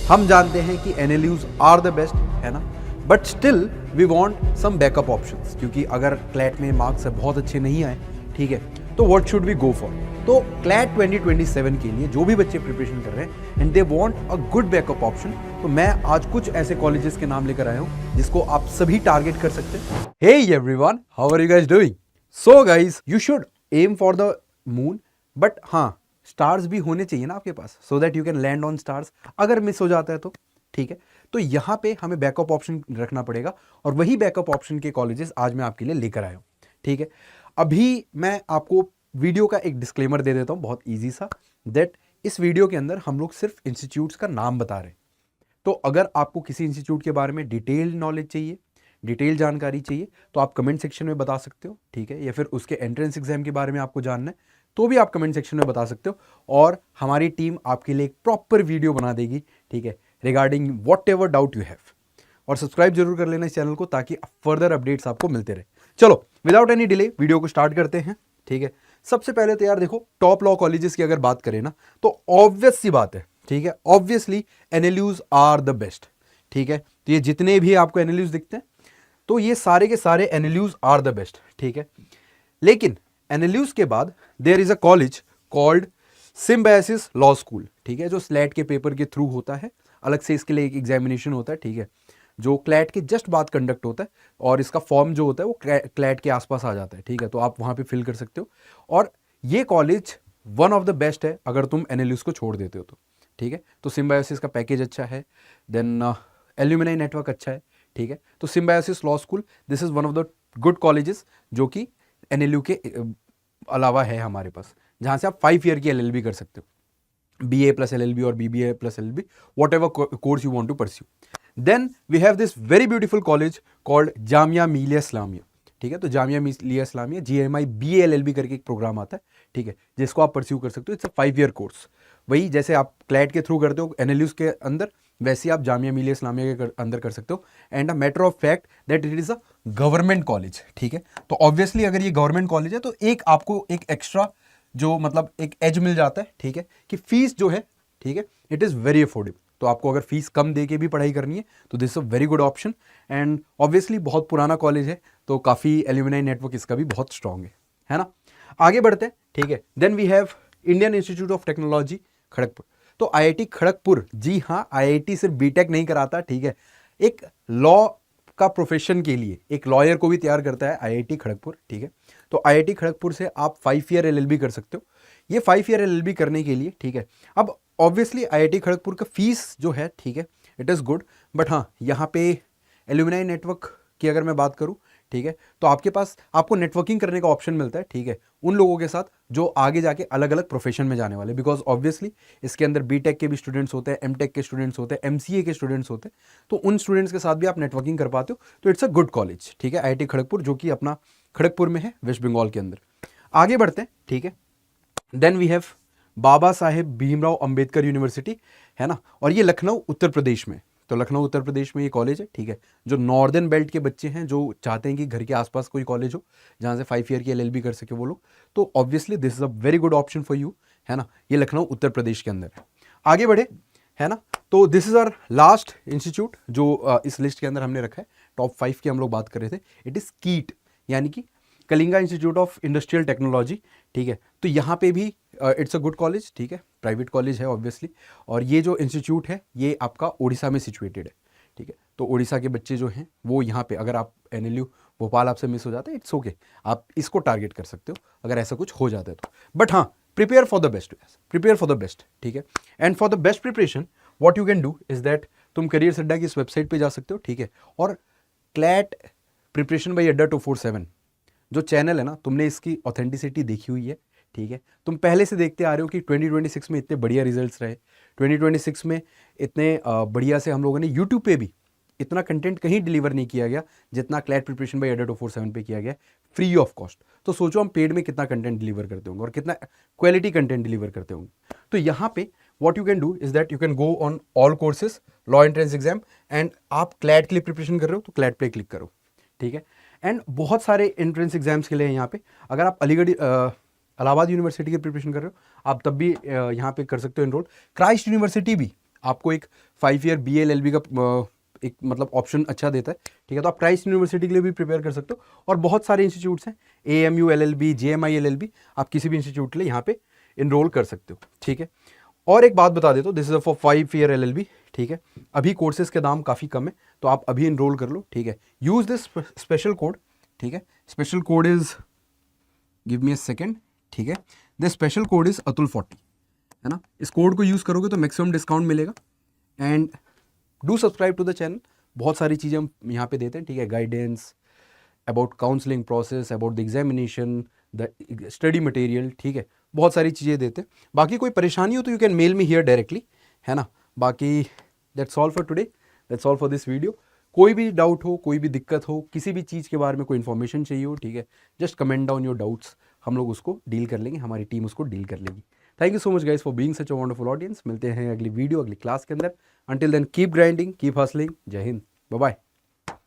हम जानते हैं कि NLUs आर द बेस्ट, है ना, but still we want some backup options, क्योंकि अगर क्लैट में मार्क्स बहुत अच्छे नहीं आए, ठीक है, तो what should we go for. तो क्लैट 2027 के लिए जो भी बच्चे प्रिपरेशन कर रहे हैं and they want a good backup option, तो मैं आज कुछ ऐसे कॉलेजेस के नाम लेकर आया हूं जिसको आप सभी टारगेट कर सकते हैं। Hey everyone, how are you guys doing? So guys, you should aim for the moon, but हाँ, स्टार्स भी होने चाहिए ना आपके पास, so that you can land on stars. अगर मिस हो जाता है तो ठीक है, तो यहाँ पे हमें बैकअप ऑप्शन रखना पड़ेगा, और वही बैकअप ऑप्शन के कॉलेजेस आज मैं आपके लिए लेकर आया हूँ। ठीक है, अभी मैं आपको वीडियो का एक डिस्क्लेमर दे देता हूँ, बहुत ईजी सा, दैट इस वीडियो के अंदर हम लोग सिर्फ इंस्टीट्यूट्स का नाम बता रहे हैं। तो अगर आपको किसी इंस्टीट्यूट के बारे में डिटेल नॉलेज चाहिए, डिटेल जानकारी चाहिए, तो आप कमेंट सेक्शन में बता सकते हो, ठीक है, या फिर उसके एंट्रेंस एग्जाम के बारे में आपको जानना है तो भी आप कमेंट सेक्शन में बता सकते हो, और हमारी टीम आपके लिए एक प्रॉपर वीडियो बना देगी, ठीक है, regarding what ever doubt you have. और सब्सक्राइब जरूर कर लेना इस चैनल को, ताकि फर्दर अपडेट्स आपको मिलते रहे। चलो, विदाउट एनी डिले वीडियो को स्टार्ट करते हैं। ठीक है, सबसे पहले तो यार देखो, टॉप लॉ कॉलेजेस की अगर बात करें ना, तो ऑब्वियस सी बात है, ठीक है, obviously NLUs are the best. ठीक है, तो ये जितने भी आपको NLUs दिखते हैं, तो ये सारे के सारे NLUs आर द बेस्ट। ठीक है, लेकिन NLUs के बाद there is a college called Symbiosis law school, ठीक है, जो स्लैट के पेपर के थ्रू होता है, अलग से इसके लिए एक एग्जामिनेशन होता है, ठीक है, जो क्लैट के जस्ट बाद कंडक्ट होता है, और इसका फॉर्म जो होता है वो क्लैट के आसपास आ जाता है। ठीक है, तो आप वहाँ पे फिल कर सकते हो, और ये college one of the best है अगर तुम NLUs को छोड़ देते हो तो। ठीक है, तो सिम्बायोसिस का पैकेज अच्छा है, देन एल्यूमिनाई नेटवर्क अच्छा है। ठीक है, तो symbiosis law school, this is one of the good colleges जो कि NLU के अलावा है हमारे पास, जहाँ से आप 5 ईयर की LLB कर सकते हो, BA प्लस LLB और BBA plus LLB, whatever course you want to pursue. Then we have this very beautiful college called Jamia Millia Islamia. ठीक है, तो Jamia Millia Islamia GMI BA LLB करके एक प्रोग्राम आता है, ठीक है, जिसको आप परस्यू कर सकते हो। इट्स अ 5 ईयर कोर्स, वही जैसे आप क्लैट के थ्रू करते हो NLUs के अंदर, वैसे आप जामिया मिलिया इस्लामिया के अंदर कर सकते हो। And a matter of fact that it is a government college. ठीक है, तो ऑब्वियसली अगर ये गवर्नमेंट कॉलेज है तो एक आपको एक एक्स्ट्रा जो मतलब एक एज मिल जाता है, ठीक है, कि फीस जो है, ठीक है, इट इज़ वेरी अफोर्डेबल। तो आपको अगर फीस कम दे के भी पढ़ाई करनी है तो this is a very good option. And obviously बहुत पुराना कॉलेज है, तो काफ़ी एल्यूमिनाई नेटवर्क इसका भी बहुत स्ट्रांग है ना। आगे बढ़ते हैं। ठीक है, then we have Indian Institute of Technology Kharagpur. तो IIT खड़गपुर, जी हाँ, IIT सिर्फ BTech नहीं कराता, ठीक है, एक लॉ का प्रोफेशन के लिए एक लॉयर को भी तैयार करता है IIT खड़गपुर। ठीक है, तो IIT खड़गपुर से आप 5 ईयर LLB कर सकते हो। ये 5 ईयर LLB करने के लिए, ठीक है, अब ऑब्वियसली IIT खड़गपुर का फीस जो है, ठीक है, इट इज़ गुड, बट हाँ, यहाँ पे एल्यूमिनाई नेटवर्क की अगर मैं बात करूँ, ठीक है, तो आपके पास आपको नेटवर्किंग करने का ऑप्शन मिलता है, ठीक है, उन लोगों के साथ जो आगे जाके अलग अलग प्रोफेशन में जाने वाले, बिकॉज ऑब्वियसली इसके अंदर BTech के भी स्टूडेंट्स होते हैं, MTech के स्टूडेंट्स होते हैं, MCA के स्टूडेंट्स होते हैं, तो उन स्टूडेंट्स के साथ भी आप नेटवर्किंग कर पाते हो। तो इट्स अ गुड कॉलेज, ठीक है, IIT खड़गपुर, जो कि अपना खड़गपुर में है, वेस्ट बंगाल के अंदर। आगे बढ़ते हैं। ठीक है, then we have Baba Saheb Bhimrao Ambedkar University, है ना, और ये लखनऊ उत्तर प्रदेश में, तो लखनऊ उत्तर प्रदेश में ये कॉलेज है। ठीक है, जो नॉर्दर्न बेल्ट के बच्चे हैं जो चाहते हैं कि घर के आसपास कोई कॉलेज हो जहाँ से 5 ईयर की LLB कर सके वो लोग, तो obviously this is a very good option for you, है ना, ये लखनऊ उत्तर प्रदेश के अंदर है। आगे बढ़े, है ना, तो this is our last institute जो इस लिस्ट के अंदर हमने रखा है, टॉप 5 की हम लोग बात कर रहे थे। इट इज़ कीट, यानी कि Kalinga institute of industrial technology. ठीक है, तो यहाँ पे भी इट्स अ गुड कॉलेज, ठीक है, प्राइवेट कॉलेज है ऑब्वियसली, और ये जो इंस्टीट्यूट है ये आपका उड़ीसा में सिचुएटेड है। ठीक है, तो उड़ीसा के बच्चे जो हैं वो यहाँ पे, अगर आप NLU भोपाल आपसे मिस हो जाता है, इट्स ओके, आप इसको टारगेट कर सकते हो अगर ऐसा कुछ हो जाता है तो। बट हाँ, prepare for the best, prepare for the best. ठीक है, and for the best preparation what you can do is that तुम करियर अड्डा की इस वेबसाइट पे जा सकते हो। ठीक है, और क्लैट प्रिपरेशन बाई अड्डा 247 जो चैनल है ना, तुमने इसकी ऑथेंटिसिटी देखी हुई है। ठीक है, तुम पहले से देखते आ रहे हो कि 2026 में इतने बढ़िया रिजल्ट्स रहे, 2026 में इतने बढ़िया से हम लोगों ने यूट्यूब पे भी इतना कंटेंट कहीं डिलीवर नहीं किया गया जितना क्लैट प्रिपरेशन बाई अड्डा 247 पे किया गया, फ्री ऑफ कॉस्ट। तो सोचो हम पेड में कितना कंटेंट डिलीवर करते होंगे और कितना क्वालिटी कंटेंट डिलीवर करते होंगे। तो यहाँ पे what you can do is that you can go on all courses law entrance exam, and आप क्लैट के लिए प्रिपरेशन कर रहे हो तो क्लैट पे क्लिक करो। ठीक है, एंड बहुत सारे एंट्रेंस एग्जाम्स के लिए यहाँ पे, अगर आप अलीगढ़ इलाहाबाद यूनिवर्सिटी की प्रिपरेशन कर रहे हो आप तब भी यहाँ पे कर सकते हो एनरोल। क्राइस्ट यूनिवर्सिटी भी आपको एक 5 ईयर BA-LLB का एक मतलब ऑप्शन अच्छा देता है, ठीक है। तो आप क्राइस्ट यूनिवर्सिटी के लिए भी प्रिपेयर कर सकते हो, और बहुत सारे इंस्टीट्यूट्स हैं, AMU LLB, JMI LLB, आप किसी भी इंस्टीट्यूट के लिए यहाँ पे इनरोल कर सकते हो, ठीक है। और एक बात बता देता हूँ, this is for 5 year LLB, ठीक है। अभी कोर्सेज के दाम काफ़ी कम है, तो आप अभी इनरोल कर लो, ठीक है। यूज़ दिस स्पेशल कोड, ठीक है। Special code is, give me a second, ठीक है। दिस स्पेशल कोड इज अतुल40, है ना। इस कोड को यूज़ करोगे तो मैक्सिमम डिस्काउंट मिलेगा। And do subscribe to the channel, बहुत सारी चीज़ें हम यहाँ पे देते हैं, ठीक है। Guidance about counselling process, about the examination, the study material, ठीक है। बहुत सारी चीज़ें देते हैं। बाकी कोई परेशानी हो तो you can mail me here directly, है ना। बाकी that's all for today, that's all for this video. कोई भी डाउट हो, कोई भी दिक्कत हो, किसी भी चीज़ के बारे में कोई इन्फॉर्मेशन चाहिए हो, ठीक है, just comment down your doubts, हम लोग उसको डील कर लेंगे, हमारी टीम उसको डील कर लेगी। Thank you so much guys for being such a wonderful audience. मिलते हैं अगली वीडियो, अगली क्लास के अंदर। Until then keep grinding, keep hustling. जय हिंद, बाय बाय।